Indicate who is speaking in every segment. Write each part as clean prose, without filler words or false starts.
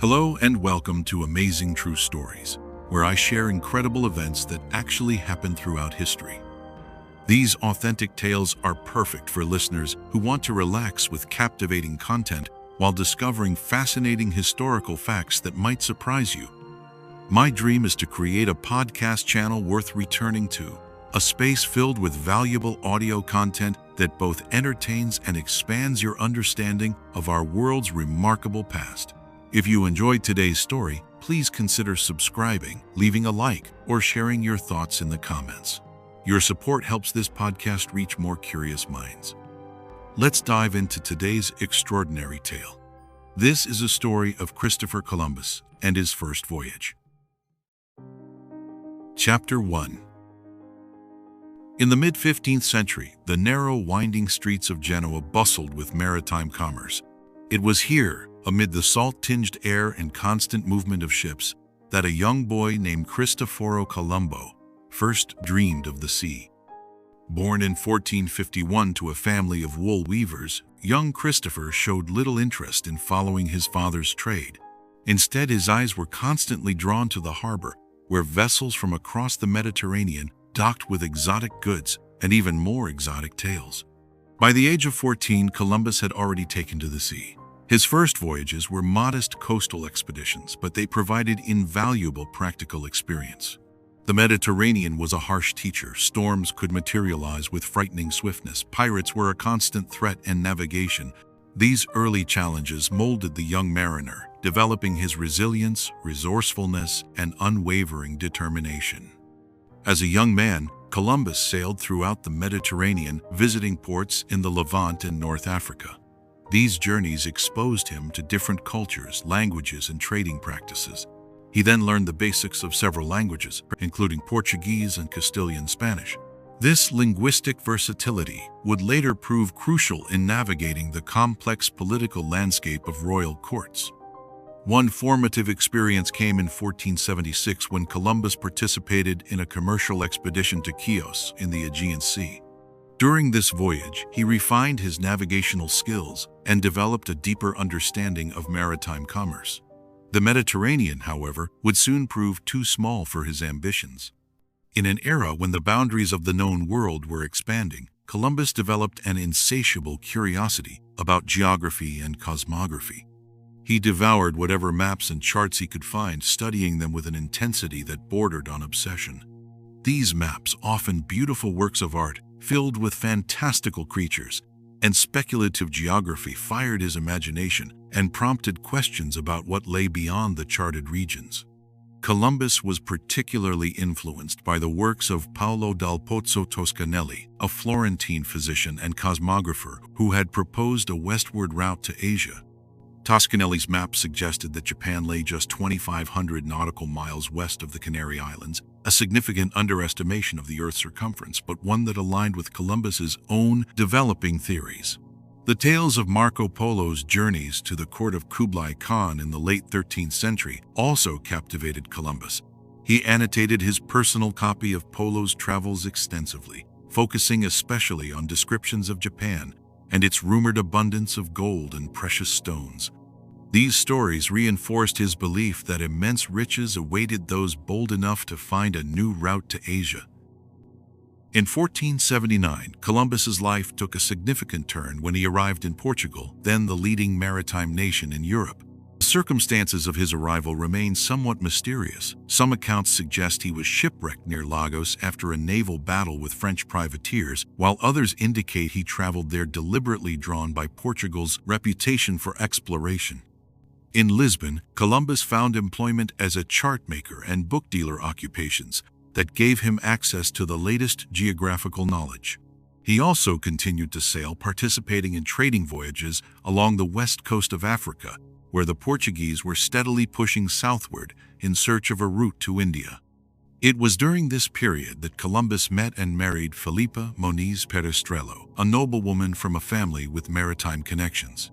Speaker 1: Hello and welcome to Amazing True Stories, where I share incredible events that actually happened throughout history. These authentic tales are perfect for listeners who want to relax with captivating content while discovering fascinating historical facts that might surprise you. My dream is to create a podcast channel worth returning to, a space filled with valuable audio content that both entertains and expands your understanding of our world's remarkable past. If you enjoyed today's story, please consider subscribing, leaving a like, or sharing your thoughts in the comments. Your support helps this podcast reach more curious minds. Let's dive into today's extraordinary tale. This is a story of Christopher Columbus and his first voyage. Chapter 1. In the mid-15th century, the narrow, winding streets of Genoa bustled with maritime commerce. It was here, amid the salt-tinged air and constant movement of ships, that a young boy named Cristoforo Colombo first dreamed of the sea. Born in 1451 to a family of wool weavers, young Christopher showed little interest in following his father's trade. Instead, his eyes were constantly drawn to the harbor, where vessels from across the Mediterranean docked with exotic goods and even more exotic tales. By the age of 14, Columbus had already taken to the sea. His first voyages were modest coastal expeditions, but they provided invaluable practical experience. The Mediterranean was a harsh teacher. Storms could materialize with frightening swiftness. Pirates were a constant threat, and navigation. These early challenges molded the young mariner, developing his resilience, resourcefulness, and unwavering determination. As a young man, Columbus sailed throughout the Mediterranean, visiting ports in the Levant and North Africa. These journeys exposed him to different cultures, languages, and trading practices. He then learned the basics of several languages, including Portuguese and Castilian Spanish. This linguistic versatility would later prove crucial in navigating the complex political landscape of royal courts. One formative experience came in 1476 when Columbus participated in a commercial expedition to Chios in the Aegean Sea. During this voyage, he refined his navigational skills and developed a deeper understanding of maritime commerce. The Mediterranean, however, would soon prove too small for his ambitions. In an era when the boundaries of the known world were expanding, Columbus developed an insatiable curiosity about geography and cosmography. He devoured whatever maps and charts he could find, studying them with an intensity that bordered on obsession. These maps, often beautiful works of art, filled with fantastical creatures, and speculative geography fired his imagination and prompted questions about what lay beyond the charted regions. Columbus was particularly influenced by the works of Paolo dal Pozzo Toscanelli, a Florentine physician and cosmographer who had proposed a westward route to Asia. Toscanelli's map suggested that Japan lay just 2,500 nautical miles west of the Canary Islands, a significant underestimation of the Earth's circumference, but one that aligned with Columbus's own developing theories. The tales of Marco Polo's journeys to the court of Kublai Khan in the late 13th century also captivated Columbus. He annotated his personal copy of Polo's travels extensively, focusing especially on descriptions of Japan and its rumored abundance of gold and precious stones. These stories reinforced his belief that immense riches awaited those bold enough to find a new route to Asia. In 1479, Columbus's life took a significant turn when he arrived in Portugal, then the leading maritime nation in Europe. The circumstances of his arrival remain somewhat mysterious. Some accounts suggest he was shipwrecked near Lagos after a naval battle with French privateers, while others indicate he traveled there deliberately drawn by Portugal's reputation for exploration. In Lisbon, Columbus found employment as a chart maker and book dealer, occupations that gave him access to the latest geographical knowledge. He also continued to sail, participating in trading voyages along the west coast of Africa, where the Portuguese were steadily pushing southward in search of a route to India. It was during this period that Columbus met and married Filipa Moniz Perestrello, a noblewoman from a family with maritime connections.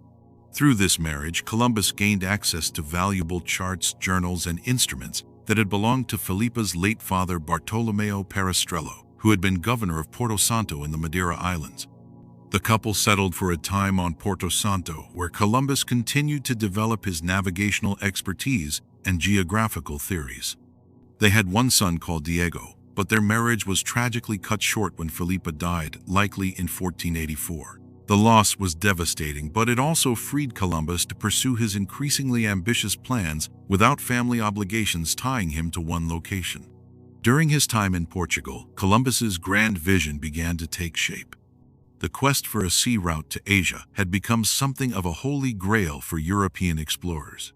Speaker 1: Through this marriage, Columbus gained access to valuable charts, journals, and instruments that had belonged to Filipa's late father Bartolomeo Perestrello, who had been governor of Porto Santo in the Madeira Islands. The couple settled for a time on Porto Santo, where Columbus continued to develop his navigational expertise and geographical theories. They had one son called Diego, but their marriage was tragically cut short when Felipa died, likely in 1484. The loss was devastating, but it also freed Columbus to pursue his increasingly ambitious plans without family obligations tying him to one location. During his time in Portugal, Columbus's grand vision began to take shape. The quest for a sea route to Asia had become something of a holy grail for European explorers.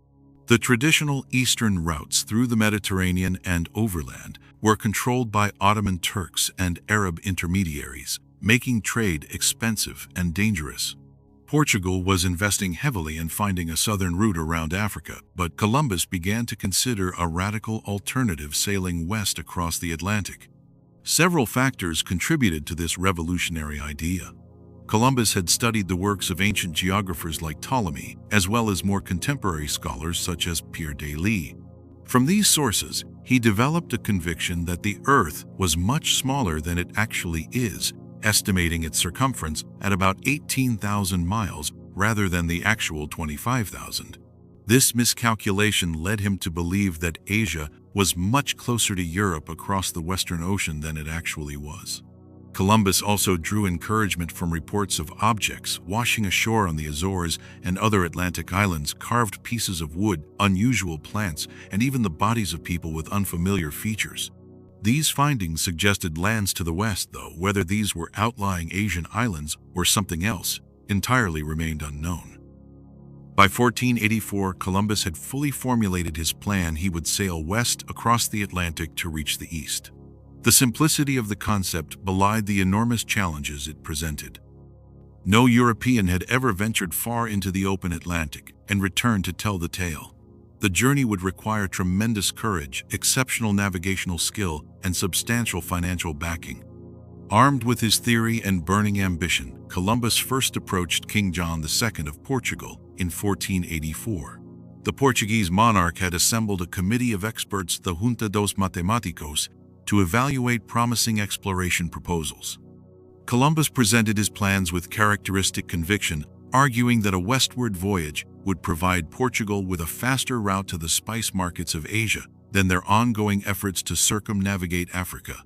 Speaker 1: The traditional eastern routes through the Mediterranean and overland were controlled by Ottoman Turks and Arab intermediaries, making trade expensive and dangerous. Portugal was investing heavily in finding a southern route around Africa, but Columbus began to consider a radical alternative, sailing west across the Atlantic. Several factors contributed to this revolutionary idea. Columbus had studied the works of ancient geographers like Ptolemy, as well as more contemporary scholars such as Pierre de Lille. From these sources, he developed a conviction that the Earth was much smaller than it actually is, estimating its circumference at about 18,000 miles rather than the actual 25,000. This miscalculation led him to believe that Asia was much closer to Europe across the Western Ocean than it actually was. Columbus also drew encouragement from reports of objects washing ashore on the Azores and other Atlantic islands, carved pieces of wood, unusual plants, and even the bodies of people with unfamiliar features. These findings suggested lands to the west, though whether these were outlying Asian islands or something else entirely remained unknown. By 1484, Columbus had fully formulated his plan. He would sail west across the Atlantic to reach the east. The simplicity of the concept belied the enormous challenges it presented. No European had ever ventured far into the open Atlantic and returned to tell the tale. The journey would require tremendous courage, exceptional navigational skill, and substantial financial backing. Armed with his theory and burning ambition, Columbus first approached King John II of Portugal in 1484. The Portuguese monarch had assembled a committee of experts, the Junta dos Matemáticos, to evaluate promising exploration proposals. Columbus presented his plans with characteristic conviction, arguing that a westward voyage would provide Portugal with a faster route to the spice markets of Asia than their ongoing efforts to circumnavigate Africa.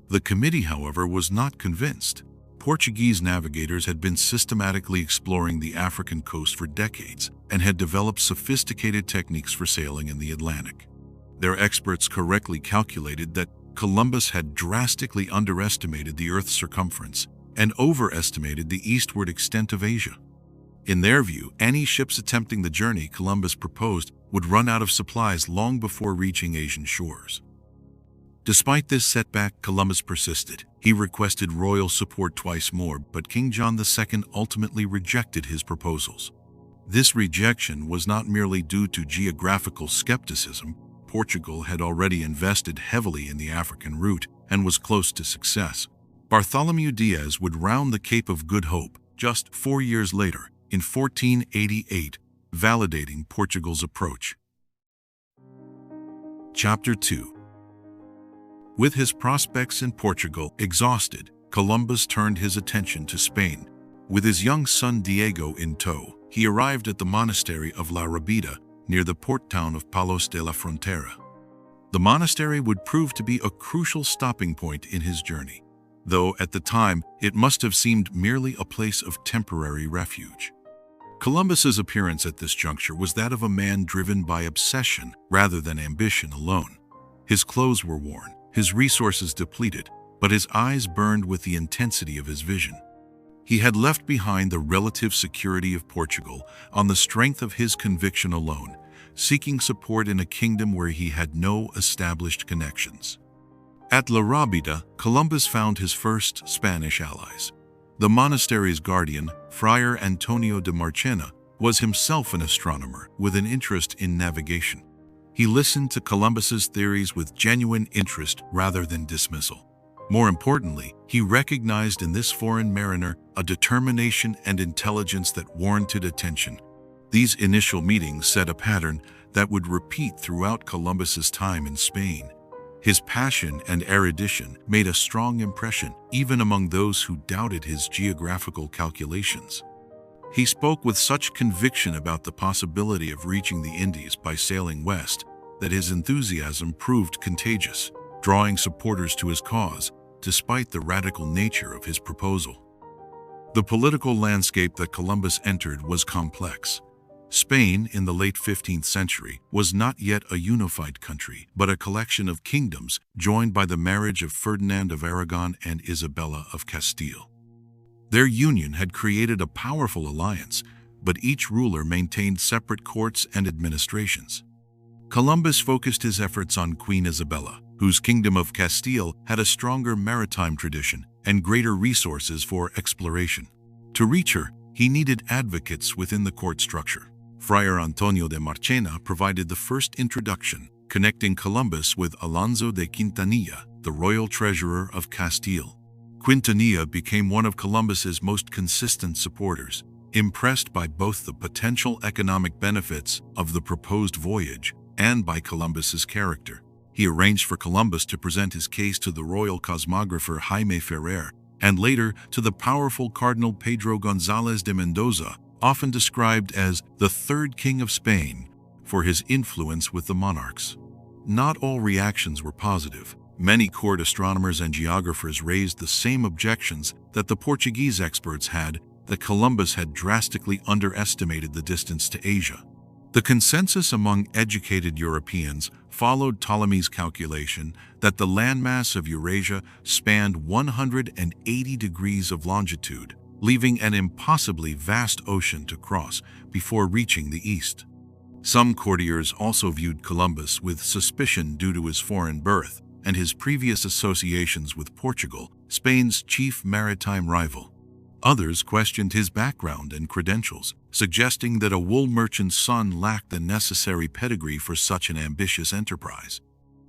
Speaker 1: The committee, however, was not convinced. Portuguese navigators had been systematically exploring the African coast for decades and had developed sophisticated techniques for sailing in the Atlantic. Their experts correctly calculated that Columbus had drastically underestimated the Earth's circumference and overestimated the eastward extent of Asia. In their view, any ships attempting the journey Columbus proposed would run out of supplies long before reaching Asian shores. Despite this setback, Columbus persisted. He requested royal support twice more, but King John II ultimately rejected his proposals. This rejection was not merely due to geographical skepticism. Portugal had already invested heavily in the African route and was close to success. Bartholomew Diaz would round the Cape of Good Hope just 4 years later, in 1488, validating Portugal's approach. Chapter 2. With his prospects in Portugal exhausted, Columbus turned his attention to Spain. With his young son Diego in tow, he arrived at the monastery of La Rabida, near the port town of Palos de la Frontera. The monastery would prove to be a crucial stopping point in his journey, though at the time it must have seemed merely a place of temporary refuge. Columbus's appearance at this juncture was that of a man driven by obsession rather than ambition alone. His clothes were worn, his resources depleted, but his eyes burned with the intensity of his vision. He had left behind the relative security of Portugal on the strength of his conviction alone, seeking support in a kingdom where he had no established connections. At La Rábida, Columbus found his first Spanish allies. The monastery's guardian, Friar Antonio de Marchena, was himself an astronomer with an interest in navigation. He listened to Columbus's theories with genuine interest rather than dismissal. More importantly, he recognized in this foreign mariner a determination and intelligence that warranted attention. These initial meetings set a pattern that would repeat throughout Columbus's time in Spain. His passion and erudition made a strong impression even among those who doubted his geographical calculations. He spoke with such conviction about the possibility of reaching the Indies by sailing west that his enthusiasm proved contagious, drawing supporters to his cause despite the radical nature of his proposal. The political landscape that Columbus entered was complex. Spain, in the late 15th century, was not yet a unified country, but a collection of kingdoms joined by the marriage of Ferdinand of Aragon and Isabella of Castile. Their union had created a powerful alliance, but each ruler maintained separate courts and administrations. Columbus focused his efforts on Queen Isabella, whose kingdom of Castile had a stronger maritime tradition and greater resources for exploration. To reach her, he needed advocates within the court structure. Friar Antonio de Marchena provided the first introduction, connecting Columbus with Alonso de Quintanilla, the royal treasurer of Castile. Quintanilla became one of Columbus's most consistent supporters, impressed by both the potential economic benefits of the proposed voyage and by Columbus's character. He arranged for Columbus to present his case to the royal cosmographer Jaime Ferrer, and later to the powerful Cardinal Pedro González de Mendoza, often described as the third king of Spain, for his influence with the monarchs. Not all reactions were positive. Many court astronomers and geographers raised the same objections that the Portuguese experts had, that Columbus had drastically underestimated the distance to Asia. The consensus among educated Europeans followed Ptolemy's calculation that the landmass of Eurasia spanned 180 degrees of longitude, leaving an impossibly vast ocean to cross before reaching the east. Some courtiers also viewed Columbus with suspicion due to his foreign birth and his previous associations with Portugal, Spain's chief maritime rival. Others questioned his background and credentials, suggesting that a wool merchant's son lacked the necessary pedigree for such an ambitious enterprise.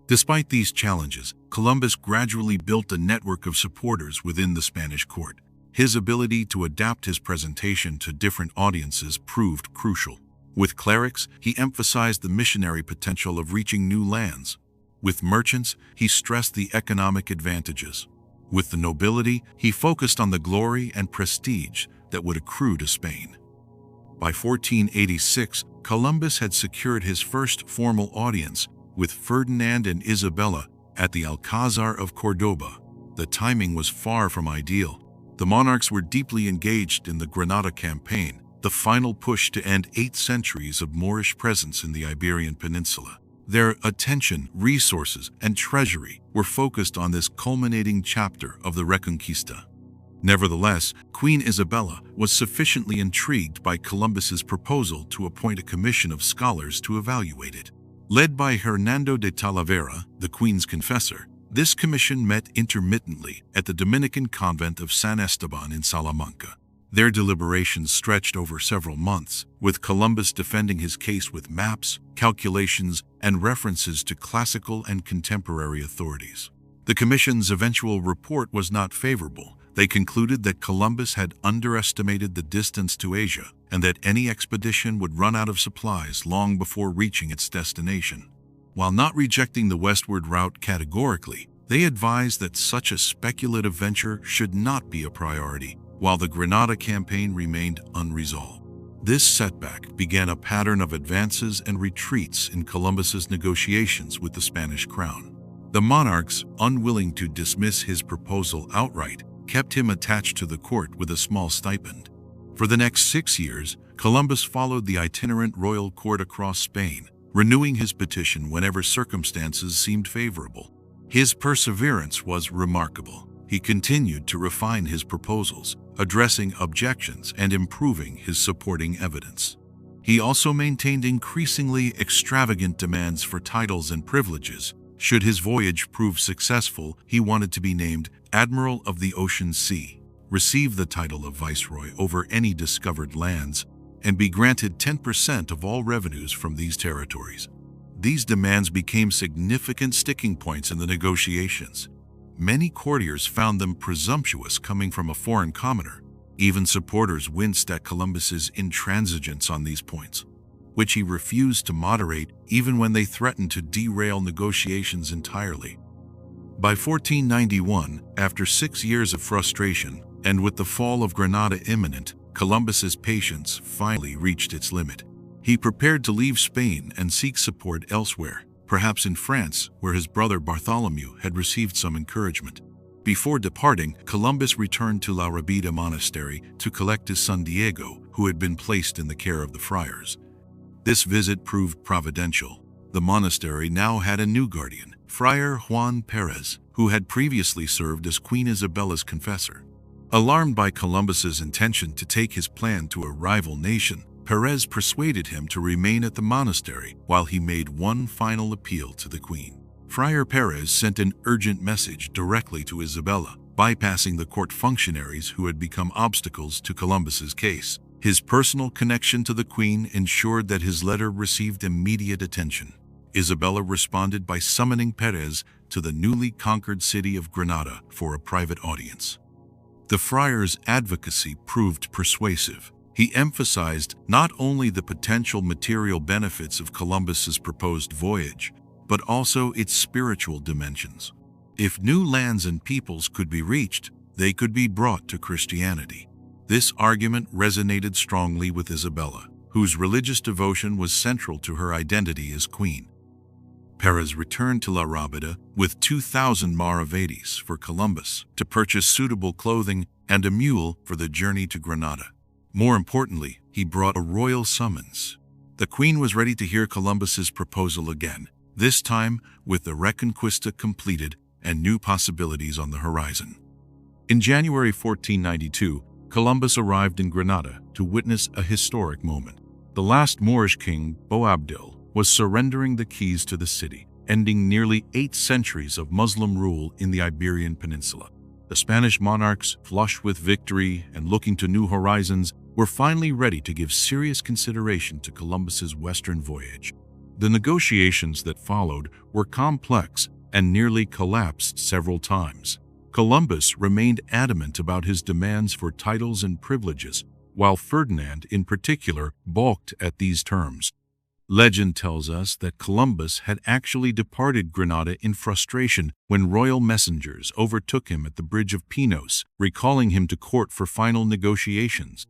Speaker 1: Despite these challenges, Columbus gradually built a network of supporters within the Spanish court. His ability to adapt his presentation to different audiences proved crucial. With clerics, he emphasized the missionary potential of reaching new lands. With merchants, he stressed the economic advantages. With the nobility, he focused on the glory and prestige that would accrue to Spain. By 1486, Columbus had secured his first formal audience with Ferdinand and Isabella at the Alcázar of Córdoba. The timing was far from ideal. The monarchs were deeply engaged in the Granada campaign, the final push to end 8 centuries of Moorish presence in the Iberian Peninsula. Their attention, resources, and treasury were focused on this culminating chapter of the Reconquista. Nevertheless, Queen Isabella was sufficiently intrigued by Columbus's proposal to appoint a commission of scholars to evaluate it. Led by Hernando de Talavera, the Queen's confessor, this commission met intermittently at the Dominican convent of San Esteban in Salamanca. Their deliberations stretched over several months, with Columbus defending his case with maps, calculations, and references to classical and contemporary authorities. The commission's eventual report was not favorable. They concluded that Columbus had underestimated the distance to Asia and that any expedition would run out of supplies long before reaching its destination. While not rejecting the westward route categorically, they advised that such a speculative venture should not be a priority, while the Granada campaign remained unresolved. This setback began a pattern of advances and retreats in Columbus's negotiations with the Spanish crown. The monarchs, unwilling to dismiss his proposal outright, kept him attached to the court with a small stipend. For the next 6 years, Columbus followed the itinerant royal court across Spain, renewing his petition whenever circumstances seemed favorable. His perseverance was remarkable. He continued to refine his proposals, addressing objections and improving his supporting evidence. He also maintained increasingly extravagant demands for titles and privileges. Should his voyage prove successful, he wanted to be named Admiral of the Ocean Sea, receive the title of Viceroy over any discovered lands, and be granted 10% of all revenues from these territories. These demands became significant sticking points in the negotiations. Many courtiers found them presumptuous coming from a foreign commoner. Even supporters winced at Columbus's intransigence on these points. which he refused to moderate even when they threatened to derail negotiations entirely. By 1491, after 6 years of frustration, and with the fall of Granada imminent, Columbus's patience finally reached its limit. He prepared to leave Spain and seek support elsewhere, perhaps in France, where his brother Bartholomew had received some encouragement. Before departing, Columbus returned to La Rabida Monastery to collect his son Diego, who had been placed in the care of the friars. This visit proved providential. The monastery now had a new guardian, Friar Juan Perez, who had previously served as Queen Isabella's confessor. Alarmed by Columbus's intention to take his plan to a rival nation, Perez persuaded him to remain at the monastery while he made one final appeal to the Queen. Friar Perez sent an urgent message directly to Isabella, bypassing the court functionaries who had become obstacles to Columbus's case. His personal connection to the Queen ensured that his letter received immediate attention. Isabella responded by summoning Perez to the newly conquered city of Granada for a private audience. The friar's advocacy proved persuasive. He emphasized not only the potential material benefits of Columbus's proposed voyage, but also its spiritual dimensions. If new lands and peoples could be reached, they could be brought to Christianity. This argument resonated strongly with Isabella, whose religious devotion was central to her identity as queen. Perez returned to La Rabida with 2,000 maravedis for Columbus to purchase suitable clothing and a mule for the journey to Granada. More importantly, he brought a royal summons. The Queen was ready to hear Columbus's proposal again, this time with the Reconquista completed and new possibilities on the horizon. In January 1492, Columbus arrived in Granada to witness a historic moment. The last Moorish king, Boabdil, was surrendering the keys to the city, ending nearly 8 centuries of Muslim rule in the Iberian Peninsula. The Spanish monarchs, flushed with victory and looking to new horizons, were finally ready to give serious consideration to Columbus's western voyage. The negotiations that followed were complex and nearly collapsed several times. Columbus remained adamant about his demands for titles and privileges, while Ferdinand in particular balked at these terms. Legend tells us that Columbus had actually departed Granada in frustration when royal messengers overtook him at the bridge of Pinos, recalling him to court for final negotiations.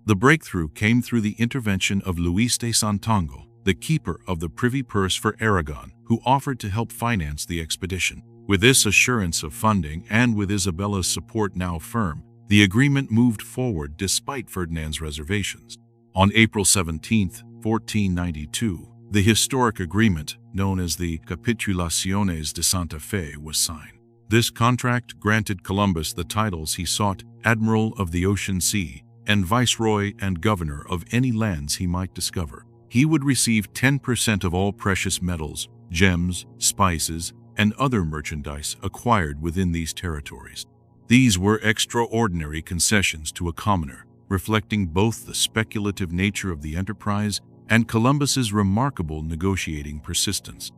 Speaker 1: The breakthrough came through the intervention of Luis de Santongo, the keeper of the privy purse for Aragon, who offered to help finance the expedition. With this assurance of funding and with Isabella's support now firm, the agreement moved forward despite Ferdinand's reservations. On April 17, 1492, the historic agreement, known as the Capitulaciones de Santa Fe, was signed. This contract granted Columbus the titles he sought: Admiral of the Ocean Sea and Viceroy and Governor of any lands he might discover. He would receive 10% of all precious metals, gems, spices, and other merchandise acquired within these territories. These were extraordinary concessions to a commoner, reflecting both the speculative nature of the enterprise and Columbus's remarkable negotiating persistence.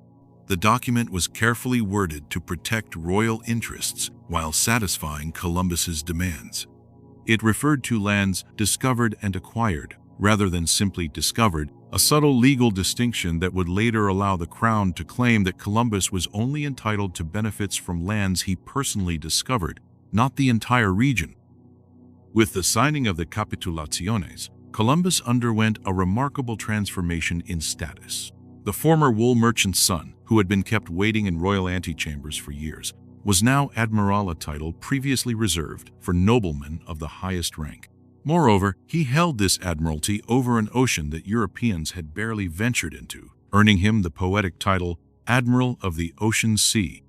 Speaker 1: The document was carefully worded to protect royal interests while satisfying Columbus's demands. It referred to lands discovered and acquired, rather than simply discovered, a subtle legal distinction that would later allow the Crown to claim that Columbus was only entitled to benefits from lands he personally discovered, not the entire region. With the signing of the Capitulaciones, Columbus underwent a remarkable transformation in status. The former wool merchant's son, who had been kept waiting in royal antechambers for years, was now admiral, a title previously reserved for noblemen of the highest rank. Moreover, he held this admiralty over an ocean that Europeans had barely ventured into, earning him the poetic title Admiral of the Ocean Sea.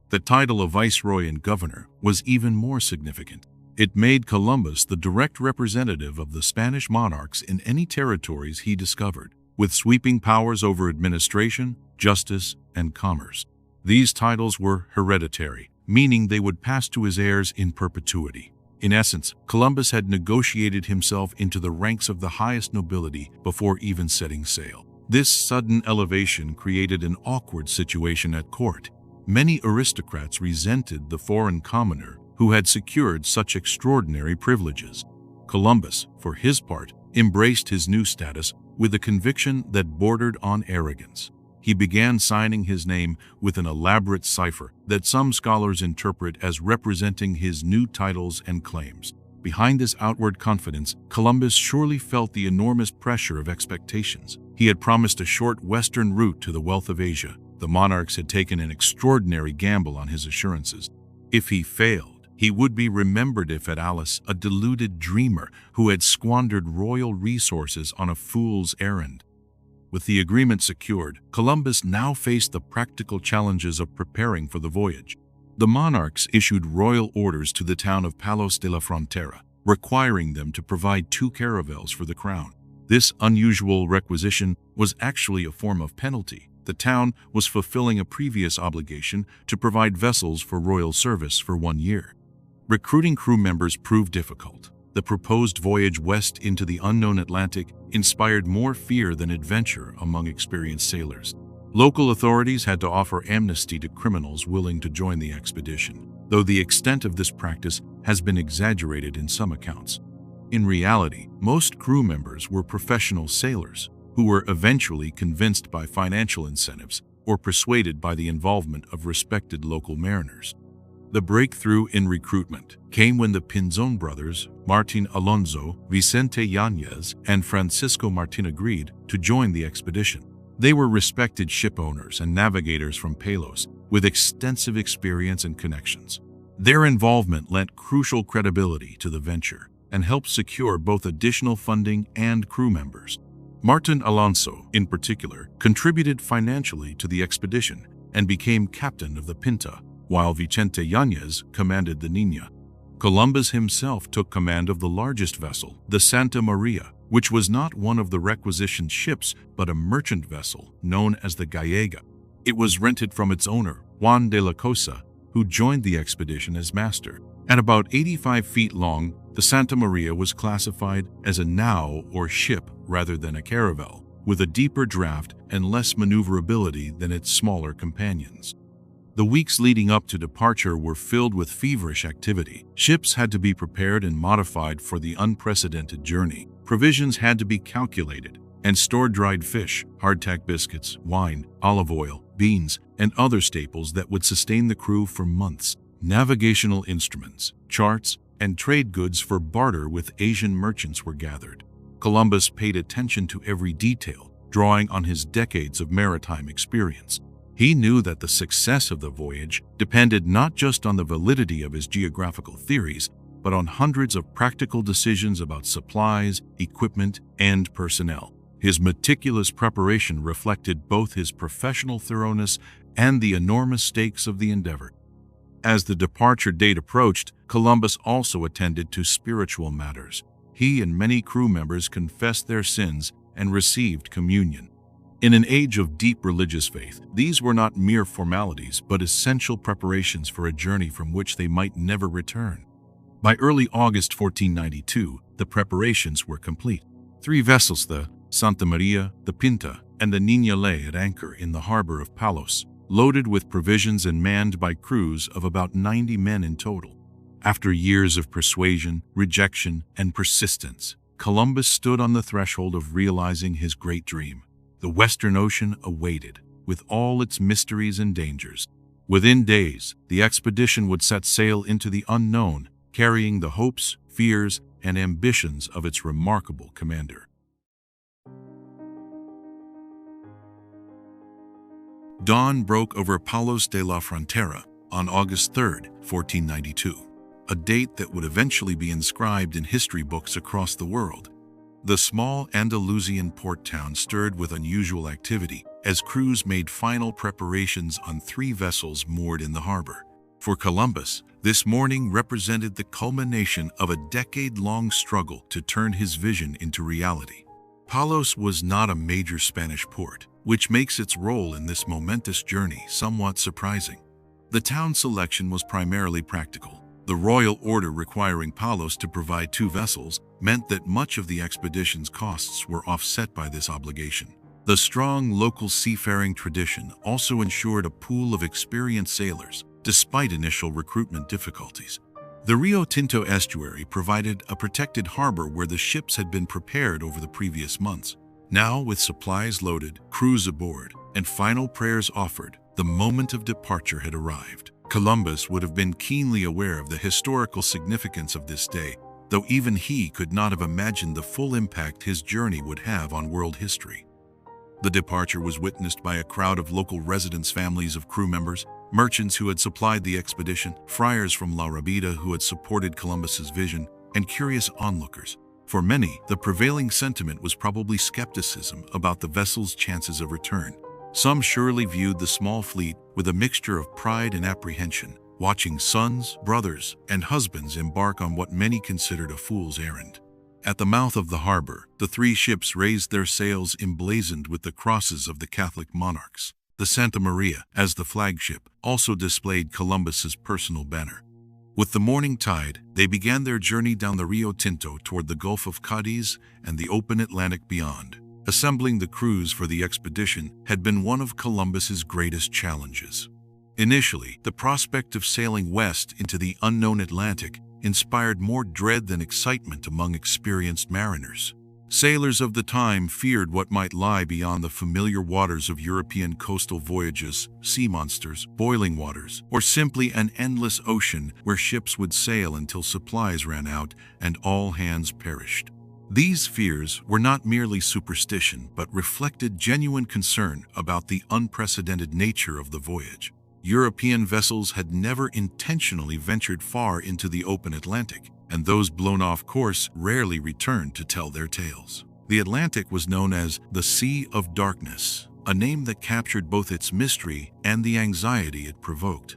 Speaker 1: The title of Viceroy and Governor was even more significant. It made Columbus the direct representative of the Spanish monarchs in any territories he discovered, with sweeping powers over administration, justice, and commerce. These titles were hereditary, meaning they would pass to his heirs in perpetuity. In essence, Columbus had negotiated himself into the ranks of the highest nobility before even setting sail. This sudden elevation created an awkward situation at court. Many aristocrats resented the foreign commoner who had secured such extraordinary privileges. Columbus, for his part, embraced his new status, with a conviction that bordered on arrogance. He began signing his name with an elaborate cipher that some scholars interpret as representing his new titles and claims. Behind this outward confidence, Columbus surely felt the enormous pressure of expectations. He had promised a short western route to the wealth of Asia. The monarchs had taken an extraordinary gamble on his assurances. If he failed, he would be remembered as Alice, a deluded dreamer who had squandered royal resources on a fool's errand. With the agreement secured, Columbus now faced the practical challenges of preparing for the voyage. The monarchs issued royal orders to the town of Palos de la Frontera, requiring them to provide 2 caravels for the crown. This unusual requisition was actually a form of penalty. The town was fulfilling a previous obligation to provide vessels for royal service for 1 year. Recruiting crew members proved difficult. The proposed voyage west into the unknown Atlantic inspired more fear than adventure among experienced sailors. Local authorities had to offer amnesty to criminals willing to join the expedition, though the extent of this practice has been exaggerated in some accounts. In reality, most crew members were professional sailors who were eventually convinced by financial incentives or persuaded by the involvement of respected local mariners. The breakthrough in recruitment came when the Pinzon brothers, Martin Alonso, Vicente Yanez, and Francisco Martin agreed to join the expedition. They were respected ship owners and navigators from Palos, with extensive experience and connections. Their involvement lent crucial credibility to the venture and helped secure both additional funding and crew members. Martin Alonso, in particular, contributed financially to the expedition and became captain of the Pinta, while Vicente Yanez commanded the Niña. Columbus himself took command of the largest vessel, the Santa Maria, which was not one of the requisitioned ships but a merchant vessel known as the Gallega. It was rented from its owner, Juan de la Cosa, who joined the expedition as master. At about 85 feet long, the Santa Maria was classified as a nau or ship rather than a caravel, with a deeper draft and less maneuverability than its smaller companions. The weeks leading up to departure were filled with feverish activity. Ships had to be prepared and modified for the unprecedented journey. Provisions had to be calculated, and stored dried fish, hardtack biscuits, wine, olive oil, beans, and other staples that would sustain the crew for months. Navigational instruments, charts, and trade goods for barter with Asian merchants were gathered. Columbus paid attention to every detail, drawing on his decades of maritime experience. He knew that the success of the voyage depended not just on the validity of his geographical theories, but on hundreds of practical decisions about supplies, equipment, and personnel. His meticulous preparation reflected both his professional thoroughness and the enormous stakes of the endeavor. As the departure date approached, Columbus also attended to spiritual matters. He and many crew members confessed their sins and received communion. In an age of deep religious faith, these were not mere formalities but essential preparations for a journey from which they might never return. By early August 1492, the preparations were complete. 3 vessels, the Santa Maria, the Pinta, and the Niña, lay at anchor in the harbor of Palos, loaded with provisions and manned by crews of about 90 men in total. After years of persuasion, rejection, and persistence, Columbus stood on the threshold of realizing his great dream. The Western Ocean awaited, with all its mysteries and dangers. Within days, the expedition would set sail into the unknown, carrying the hopes, fears, and ambitions of its remarkable commander. Dawn broke over Palos de la Frontera on August 3, 1492, a date that would eventually be inscribed in history books across the world. The small Andalusian port town stirred with unusual activity as crews made final preparations on 3 vessels moored in the harbor. For Columbus, this morning represented the culmination of a decade-long struggle to turn his vision into reality. Palos was not a major Spanish port, which makes its role in this momentous journey somewhat surprising. The town selection was primarily practical. The royal order requiring Palos to provide 2 vessels meant that much of the expedition's costs were offset by this obligation. The strong local seafaring tradition also ensured a pool of experienced sailors, despite initial recruitment difficulties. The Rio Tinto estuary provided a protected harbor where the ships had been prepared over the previous months. Now, with supplies loaded, crews aboard, and final prayers offered, the moment of departure had arrived. Columbus would have been keenly aware of the historical significance of this day, though even he could not have imagined the full impact his journey would have on world history. The departure was witnessed by a crowd of local residents, families of crew members, merchants who had supplied the expedition, friars from La Rabida who had supported Columbus's vision, and curious onlookers. For many, the prevailing sentiment was probably skepticism about the vessel's chances of return. Some surely viewed the small fleet with a mixture of pride and apprehension, watching sons, brothers, and husbands embark on what many considered a fool's errand. At the mouth of the harbor, the three ships raised their sails emblazoned with the crosses of the Catholic monarchs. The Santa Maria, as the flagship, also displayed Columbus's personal banner. With the morning tide, they began their journey down the Rio Tinto toward the Gulf of Cadiz and the open Atlantic beyond. Assembling the crews for the expedition had been one of Columbus's greatest challenges. Initially, the prospect of sailing west into the unknown Atlantic inspired more dread than excitement among experienced mariners. Sailors of the time feared what might lie beyond the familiar waters of European coastal voyages, sea monsters, boiling waters, or simply an endless ocean where ships would sail until supplies ran out and all hands perished. These fears were not merely superstition, but reflected genuine concern about the unprecedented nature of the voyage. European vessels had never intentionally ventured far into the open Atlantic, and those blown off course rarely returned to tell their tales. The Atlantic was known as the Sea of Darkness, a name that captured both its mystery and the anxiety it provoked.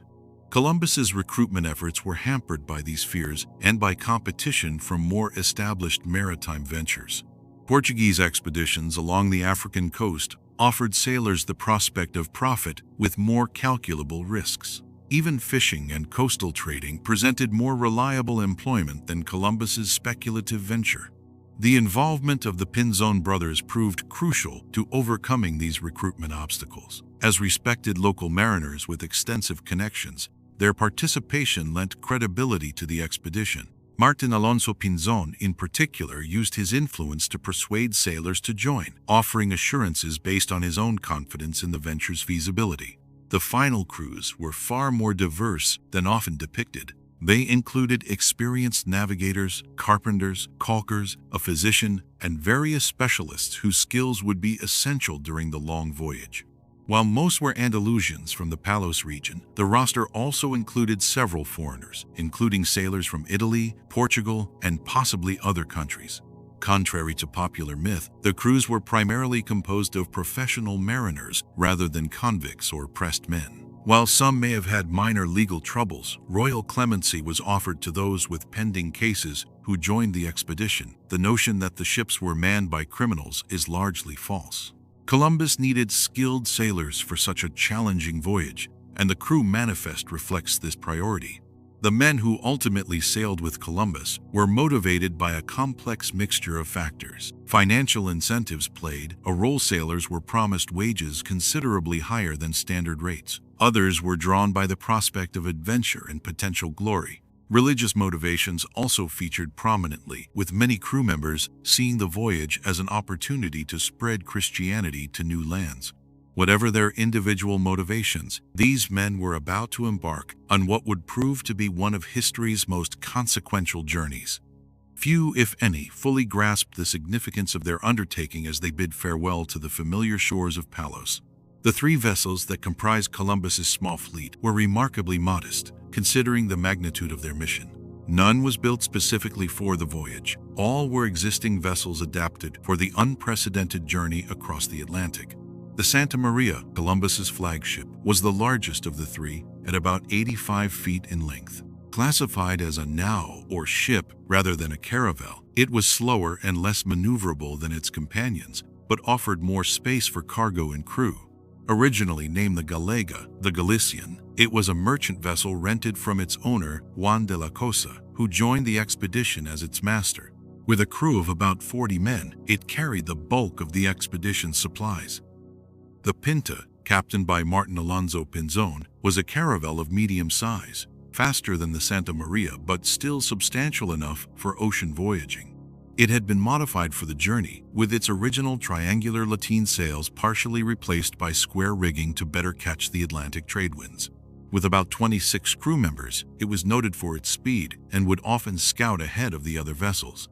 Speaker 1: Columbus's recruitment efforts were hampered by these fears and by competition from more established maritime ventures. Portuguese expeditions along the African coast offered sailors the prospect of profit with more calculable risks. Even fishing and coastal trading presented more reliable employment than Columbus's speculative venture. The involvement of the Pinzon brothers proved crucial to overcoming these recruitment obstacles. As respected local mariners with extensive connections, their participation lent credibility to the expedition. Martin Alonso Pinzon, in particular, used his influence to persuade sailors to join, offering assurances based on his own confidence in the venture's feasibility. The final crews were far more diverse than often depicted. They included experienced navigators, carpenters, caulkers, a physician, and various specialists whose skills would be essential during the long voyage. While most were Andalusians from the Palos region, the roster also included several foreigners, including sailors from Italy, Portugal, and possibly other countries. Contrary to popular myth, the crews were primarily composed of professional mariners rather than convicts or oppressed men. While some may have had minor legal troubles, royal clemency was offered to those with pending cases who joined the expedition. The notion that the ships were manned by criminals is largely false. Columbus needed skilled sailors for such a challenging voyage, and the crew manifest reflects this priority. The men who ultimately sailed with Columbus were motivated by a complex mixture of factors. Financial incentives played a role. Sailors were promised wages considerably higher than standard rates. Others were drawn by the prospect of adventure and potential glory. Religious motivations also featured prominently, with many crew members seeing the voyage as an opportunity to spread Christianity to new lands. Whatever their individual motivations, these men were about to embark on what would prove to be one of history's most consequential journeys. Few, if any, fully grasped the significance of their undertaking as they bid farewell to the familiar shores of Palos. The three vessels that comprised Columbus's small fleet were remarkably modest, considering the magnitude of their mission. None was built specifically for the voyage. All were existing vessels adapted for the unprecedented journey across the Atlantic. The Santa Maria, Columbus's flagship, was the largest of the three, at about 85 feet in length. Classified as a nau or ship rather than a caravel, it was slower and less maneuverable than its companions, but offered more space for cargo and crew. Originally named the Gallega, the Galician, it was a merchant vessel rented from its owner, Juan de la Cosa, who joined the expedition as its master. With a crew of about 40 men, it carried the bulk of the expedition's supplies. The Pinta, captained by Martin Alonso Pinzon, was a caravel of medium size, faster than the Santa Maria but still substantial enough for ocean voyaging. It had been modified for the journey, with its original triangular lateen sails partially replaced by square rigging to better catch the Atlantic trade winds. With about 26 crew members, it was noted for its speed and would often scout ahead of the other vessels.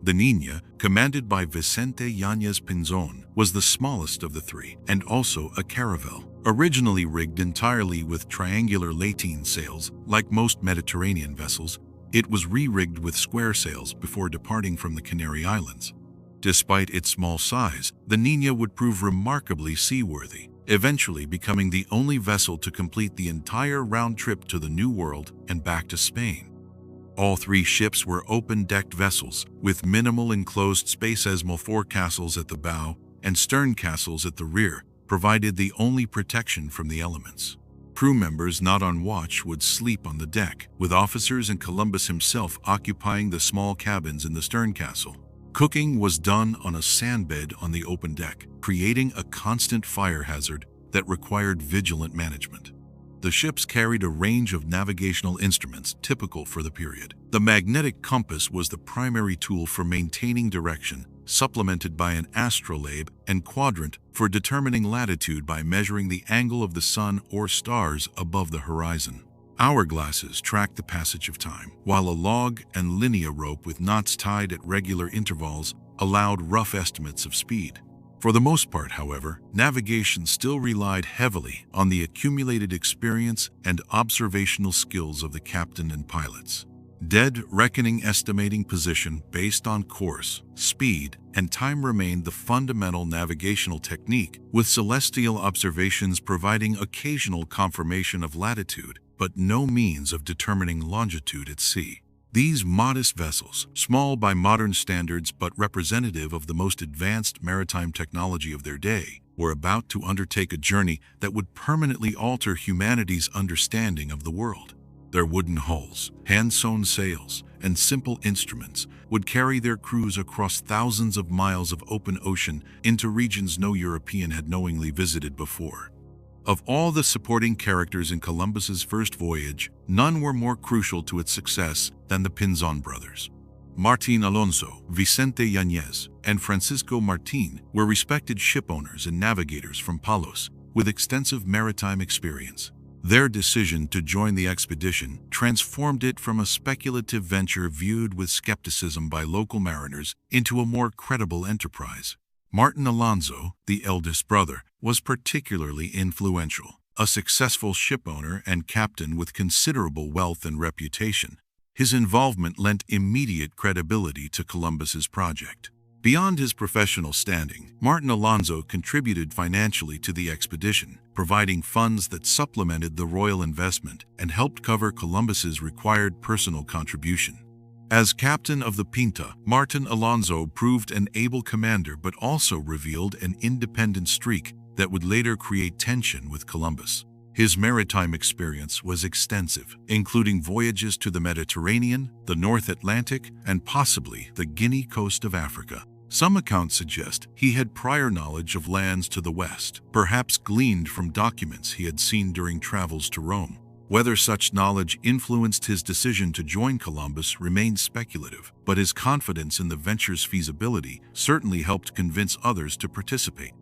Speaker 1: The Niña, commanded by Vicente Yáñez Pinzón, was the smallest of the three and also a caravel. Originally rigged entirely with triangular lateen sails, like most Mediterranean vessels, it was re-rigged with square sails before departing from the Canary Islands. Despite its small size, the Niña would prove remarkably seaworthy, eventually becoming the only vessel to complete the entire round trip to the New World and back to Spain. All three ships were open-decked vessels, with minimal enclosed space as forecastles at the bow and stern castles at the rear provided the only protection from the elements. Crew members not on watch would sleep on the deck, with officers and Columbus himself occupying the small cabins in the stern castle. Cooking was done on a sandbed on the open deck, creating a constant fire hazard that required vigilant management. The ships carried a range of navigational instruments typical for the period. The magnetic compass was the primary tool for maintaining direction, supplemented by an astrolabe and quadrant for determining latitude by measuring the angle of the sun or stars above the horizon. Hourglasses tracked the passage of time, while a log and linear rope with knots tied at regular intervals allowed rough estimates of speed. For the most part, however, navigation still relied heavily on the accumulated experience and observational skills of the captain and pilots. Dead reckoning estimating position based on course, speed, and time remained the fundamental navigational technique, with celestial observations providing occasional confirmation of latitude, but no means of determining longitude at sea. These modest vessels, small by modern standards but representative of the most advanced maritime technology of their day, were about to undertake a journey that would permanently alter humanity's understanding of the world. Their wooden hulls, hand-sewn sails, and simple instruments would carry their crews across thousands of miles of open ocean into regions no European had knowingly visited before. Of all the supporting characters in Columbus's first voyage, none were more crucial to its success than the Pinzón brothers. Martín Alonso, Vicente Yáñez, and Francisco Martín were respected shipowners and navigators from Palos, with extensive maritime experience. Their decision to join the expedition transformed it from a speculative venture viewed with skepticism by local mariners into a more credible enterprise. Martín Alonso, the eldest brother, was particularly influential. A successful shipowner and captain with considerable wealth and reputation, his involvement lent immediate credibility to Columbus's project. Beyond his professional standing, Martín Alonso contributed financially to the expedition, providing funds that supplemented the royal investment and helped cover Columbus's required personal contribution. As captain of the Pinta, Martín Alonso proved an able commander but also revealed an independent streak that would later create tension with Columbus. His maritime experience was extensive, including voyages to the Mediterranean, the North Atlantic, and possibly the Guinea coast of Africa. Some accounts suggest he had prior knowledge of lands to the west, perhaps gleaned from documents he had seen during travels to Rome. Whether such knowledge influenced his decision to join Columbus remains speculative, but his confidence in the venture's feasibility certainly helped convince others to participate.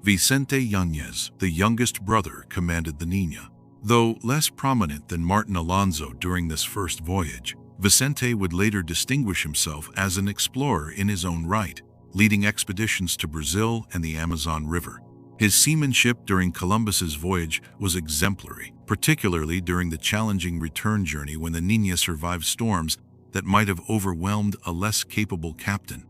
Speaker 1: Vicente Yáñez, the youngest brother, commanded the Niña. Though less prominent than Martín Alonso during this first voyage, Vicente would later distinguish himself as an explorer in his own right, leading expeditions to Brazil and the Amazon River. His seamanship during Columbus's voyage was exemplary, particularly during the challenging return journey when the Niña survived storms that might have overwhelmed a less capable captain.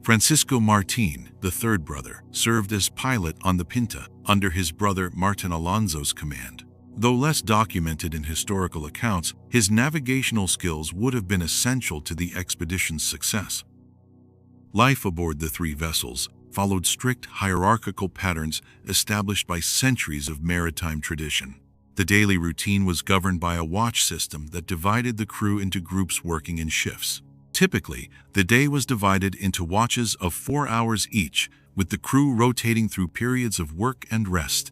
Speaker 1: Francisco Martín, the third brother, served as pilot on the Pinta under his brother Martín Alonso's command. Though less documented in historical accounts, his navigational skills would have been essential to the expedition's success. Life aboard the three vessels followed strict hierarchical patterns established by centuries of maritime tradition. The daily routine was governed by a watch system that divided the crew into groups working in shifts. Typically, the day was divided into watches of 4 hours each, with the crew rotating through periods of work and rest.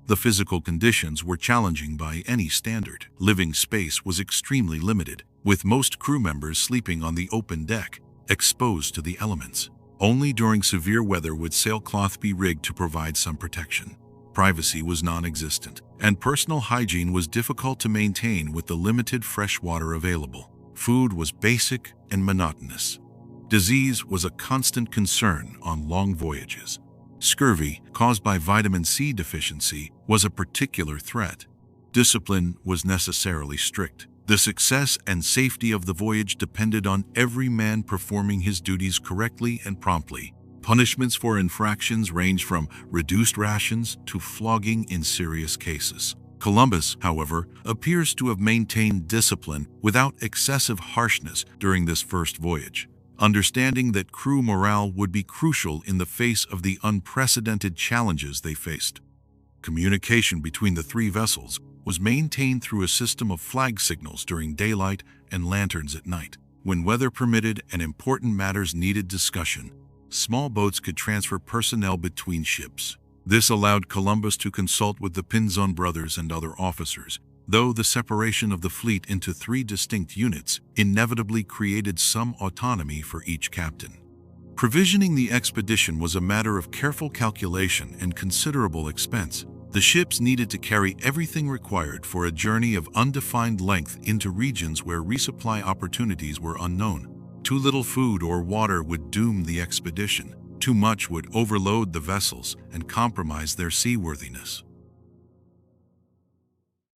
Speaker 1: The physical conditions were challenging by any standard. Living space was extremely limited, with most crew members sleeping on the open deck, exposed to the elements. Only during severe weather would sailcloth be rigged to provide some protection. Privacy was non-existent, and personal hygiene was difficult to maintain with the limited fresh water available. Food was basic and monotonous. Disease was a constant concern on long voyages. Scurvy, caused by vitamin C deficiency, was a particular threat. Discipline was necessarily strict. The success and safety of the voyage depended on every man performing his duties correctly and promptly. Punishments for infractions ranged from reduced rations to flogging in serious cases. Columbus, however, appears to have maintained discipline without excessive harshness during this first voyage, understanding that crew morale would be crucial in the face of the unprecedented challenges they faced. Communication between the three vessels was maintained through a system of flag signals during daylight and lanterns at night. When weather permitted and important matters needed discussion, small boats could transfer personnel between ships. This allowed Columbus to consult with the Pinzon brothers and other officers, though the separation of the fleet into three distinct units inevitably created some autonomy for each captain. Provisioning the expedition was a matter of careful calculation and considerable expense. The ships needed to carry everything required for a journey of undefined length into regions where resupply opportunities were unknown. Too little food or water would doom the expedition. Too much would overload the vessels and compromise their seaworthiness.